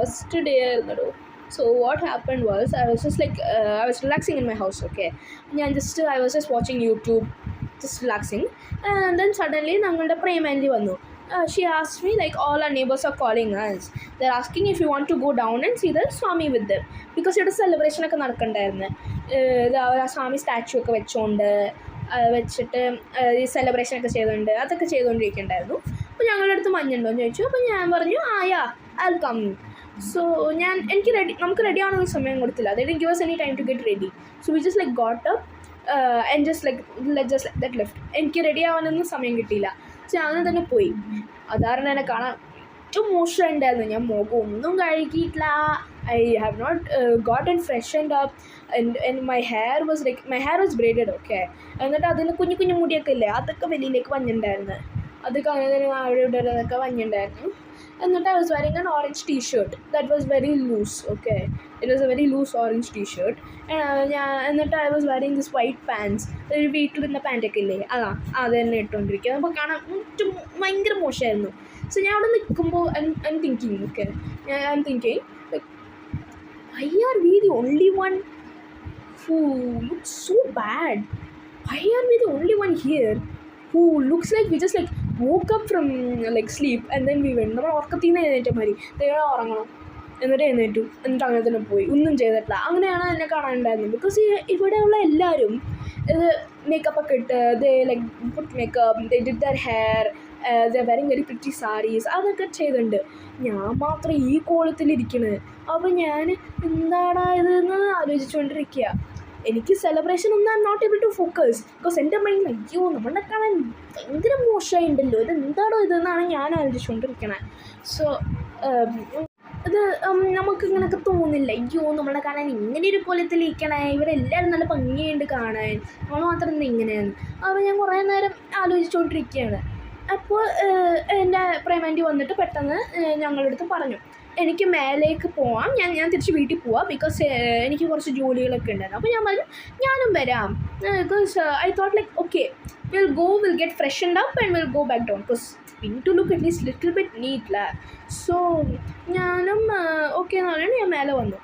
first day ആയിരുന്നല്ലോ. So what happened was I was just like I was relaxing in my house, okay. I was just watching YouTube, just relaxing, and then suddenly ഞങ്ങളുടെ പ്രേമാൻറ്റി വന്നു. She asked me like all our neighbors are calling us. They're asking if you want to go down and see the Swami with them because ഇവിടെ celebration ഒക്കെ നടക്കണ്ടായിരുന്നു. അവർ ആ സ്വാമി statue ഒക്കെ വെച്ചിട്ട് ഈ സെലിബ്രേഷനൊക്കെ ചെയ്തുകൊണ്ട് അതൊക്കെ ചെയ്തുകൊണ്ടിരിക്കുന്നുണ്ടായിരുന്നു. അപ്പോൾ ഞങ്ങളുടെ അടുത്ത് മഞ്ഞുണ്ടോയെന്ന് ചോദിച്ചു. അപ്പോൾ ഞാൻ പറഞ്ഞു yeah I will come. So നമുക്ക് റെഡി ആവണമെന്ന് സമയം കൊടുത്തില്ല. they didn't give us any time to get ready. So we just like got up and just like that left. എനിക്ക് റെഡി ആവാനൊന്നും സമയം കിട്ടിയില്ല. സോ അങ്ങനെ തന്നെ പോയി. അതാരണം എന്നെ കാണാൻ ഏറ്റവും മോശമുണ്ടായിരുന്നു. ഞാൻ മുഖം ഒന്നും കഴുകിയിട്ടില്ല. I have not gotten freshened up and my hair was braided, okay. എന്നിട്ട് അതിന് കുഞ്ഞു കുഞ്ഞു മുടിയൊക്കെ ഇല്ലേ, അതൊക്കെ വെളിയിലേക്ക് വന്നിട്ടുണ്ടായിരുന്നു. അതൊക്കെ അങ്ങനെ തന്നെ അവിടെ ഇടതൊക്കെ വന്നിട്ടുണ്ടായിരുന്നു. എന്നിട്ട് I was wearing an orange t-shirt that was very loose, okay. It was a very loose orange t-shirt. എന്നിട്ട് I was wearing this white pants. ഒരു വീട്ടിലിരുന്ന പാൻറ്റൊക്കെ ഇല്ലേ, അത് തന്നെ ഇട്ടുകൊണ്ടിരിക്കുക. അപ്പോൾ കാണാൻ ഭയങ്കര മോശമായിരുന്നു. സോ ഞാൻ അവിടെ നിൽക്കുമ്പോൾ I'm thinking, okay, I'm thinking like, why are we the only one who looks so bad? Why are we the only one here who looks like we just like woke up from like sleep and then we went. നമ്മൾ ഉറക്കത്തിൽ നിന്ന് എഴുന്നേറ്റ മാതിരി ഉറങ്ങണം, എന്നിട്ട് എഴുന്നേറ്റു, എന്നിട്ട് അങ്ങനെ തന്നെ പോയി, ഒന്നും ചെയ്തിട്ടില്ല. അങ്ങനെയാണ് എന്നെ കാണാനുണ്ടായിരുന്നത്. ബിക്കോസ് ഇവിടെയുള്ള എല്ലാവരും ഇത് മേക്കപ്പൊക്കെ ഇട്ട് they like put makeup, they did their hair, they are wearing very pretty sarees, അതൊക്കെ ചെയ്തിട്ടുണ്ട്. ഞാൻ മാത്രം ഈ കോളത്തിലിരിക്കണത്. അപ്പോൾ ഞാൻ എന്താടാ ഇതെന്ന് ആലോചിച്ചുകൊണ്ടിരിക്കുക. എനിക്ക് സെലിബ്രേഷൻ ഒന്നും I am not able to focus because എൻ്റെ മൈൻഡ് അയ്യോ നമ്മളെ കാണാൻ ഭയങ്കര മോശമായിട്ടുണ്ടല്ലോ, ഇത് എന്താണോ ഇതെന്നാണ് ഞാൻ ആലോചിച്ചുകൊണ്ടിരിക്കണത്. സോ ഇത് നമുക്കിങ്ങനെയൊക്കെ തോന്നില്ല, അയ്യോ നമ്മളെ കാണാൻ ഇങ്ങനെ ഒരു കോലത്തിലിരിക്കണേ, ഇവരെല്ലാവരും നല്ല ഭംഗിയുണ്ട് കാണാൻ, നമ്മൾ മാത്രം എന്താ ഇങ്ങനെയാണ്. അപ്പോൾ ഞാൻ കുറേ നേരം ആലോചിച്ചുകൊണ്ടിരിക്കുകയാണ്. അപ്പോൾ എൻ്റെ പ്രേമാൻറ്റി വന്നിട്ട് പെട്ടെന്ന് ഞങ്ങളുടെ അടുത്ത് പറഞ്ഞു എനിക്ക് മേലേക്ക് പോവാം, ഞാൻ തിരിച്ച് വീട്ടിൽ പോവാം ബിക്കോസ് എനിക്ക് കുറച്ച് ജോലികളൊക്കെ ഉണ്ടായിരുന്നു. അപ്പോൾ ഞാൻ പറഞ്ഞു ഞാനും വരാം. Because I thought like okay will get freshened up and will go back down because we need to look at least little bit neat la. So ഞാനും ഓക്കെ എന്ന് പറഞ്ഞാൽ ഞാൻ മേലെ വന്നു.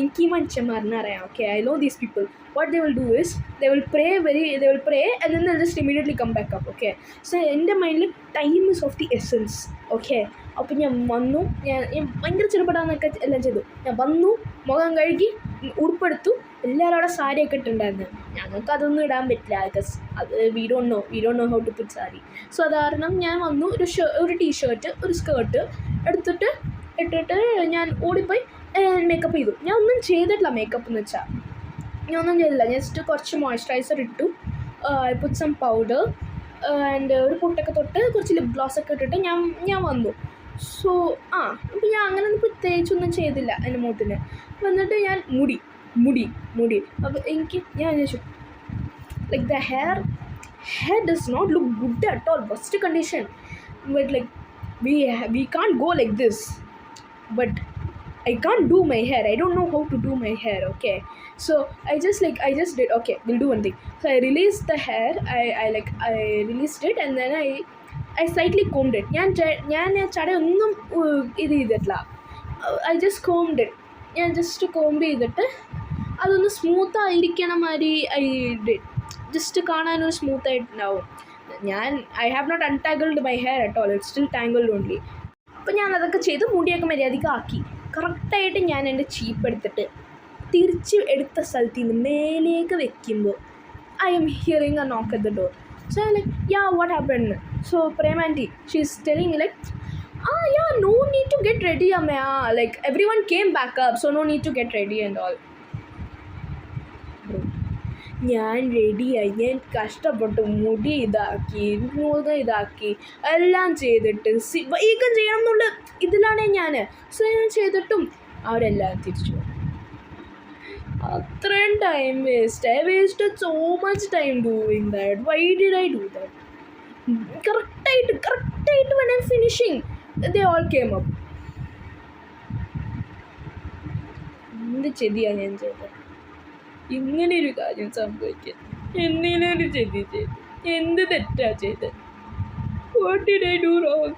എനിക്ക് ഈ മനുഷ്യന്മാരെന്ന് അറിയാം, okay, I know these people. What they will do is they will pray and then they'll just immediately come back up, okay. So എൻ്റെ മൈൻഡിൽ time is of the essence, okay. അപ്പോൾ ഞാൻ വന്നു, ഞാൻ ഭയങ്കര ചെറുപ്പടാന്നൊക്കെ എല്ലാം ചെയ്തു. ഞാൻ വന്നു, മുഖം കഴുകി, ഉടുപ്പെടുത്തു, എല്ലാവരും അവിടെ സാരിയൊക്കെ ഇട്ടുണ്ടായിരുന്നു. ഞങ്ങൾക്ക് അതൊന്നും ഇടാൻ പറ്റില്ല ബിക്കോസ് അത് we don't know how to put sari. So അത് കാരണം ഞാൻ വന്നു, ഒരു ടീഷർട്ട് ഒരു സ്കേർട്ട് ഇട്ടിട്ട് ഞാൻ ഓടിപ്പോയി മേക്കപ്പ് ചെയ്തു. ഞാൻ ഒന്നും ചെയ്തിട്ടില്ല മേക്കപ്പ് എന്ന് വെച്ചാൽ, ഞാൻ ഒന്നും ചെയ്തില്ല. ജസ്റ്റ് കുറച്ച് മോയ്സ്ചറൈസർ ഇട്ടു, I put some powder and ഒരു പൊട്ടൊക്കെ തൊട്ട് കുറച്ച് ലിപ് ഗ്ലോസൊക്കെ ഇട്ടിട്ട് ഞാൻ വന്നു. സോ അപ്പോൾ ഞാൻ അങ്ങനെ ഒന്നും പ്രത്യേകിച്ചൊന്നും ചെയ്തില്ല എൻ്റെ മുഖത്തിന്. വന്നിട്ട് ഞാൻ മുടി അപ്പോൾ ഞാൻ ചോദിച്ചു like the hair does not look good at all, worst condition, but like we can't go like this, but I can't do my hair, I don't know how to do my hair, okay. So I just did, okay, we'll do one thing. So I released the hair, I released it and then I slightly combed it. ഞാൻ ചടയൊന്നും ഇത് ചെയ്തിട്ടില്ല, I just combed it. ഞാൻ just comb ചെയ്തിട്ട് അതൊന്ന് സ്മൂത്തായിരിക്കണ മാതിരി I did, just കാണാനൊരു സ്മൂത്തായിട്ടുണ്ടാവും. I have not untangled my hair at all, it's still tangled only. അപ്പോൾ ഞാൻ അതൊക്കെ ചെയ്ത് മുടിയൊക്കെ മര്യാദയ്ക്ക് ആക്കി. കറക്റ്റായിട്ട് ഞാൻ എൻ്റെ ചീപ്പ് എടുത്തിട്ട് തിരിച്ച് എടുത്ത സ്ഥലത്ത് നിന്ന് മേലേക്ക് വെക്കുമ്പോൾ I am hearing a knock at the door. So I'm like, yeah, what happened? So Premanti, she's telling me like, yeah, no need to get ready, Amaya. Like everyone came back up, so no need to get ready and all. ഞാൻ റെഡിയായി, ഞാൻ കഷ്ടപ്പെട്ടു മുടി ഇതാക്കി എല്ലാം ചെയ്തിട്ട് വേഗം ചെയ്യണം എന്നുള്ള ഇതിലാണ് ഞാൻ. സോ ഞാൻ ചെയ്തിട്ടും അവരെല്ലാം തിരിച്ചു. അത്രയും time waste. I wasted so much time doing that. Why did I do that? കറക്റ്റായിട്ട് when I'm finishing they all came up. എന്ത് ചെതിയാണ് ഞാൻ ചെയ്തത്? ഇങ്ങനെയൊരു കാര്യം സംഭവിക്കാൻ എന്തിനൊരു ചെതി ചെയ്ത്, എന്ത് തെറ്റാ ചെയ്തത്? What did I do wrong?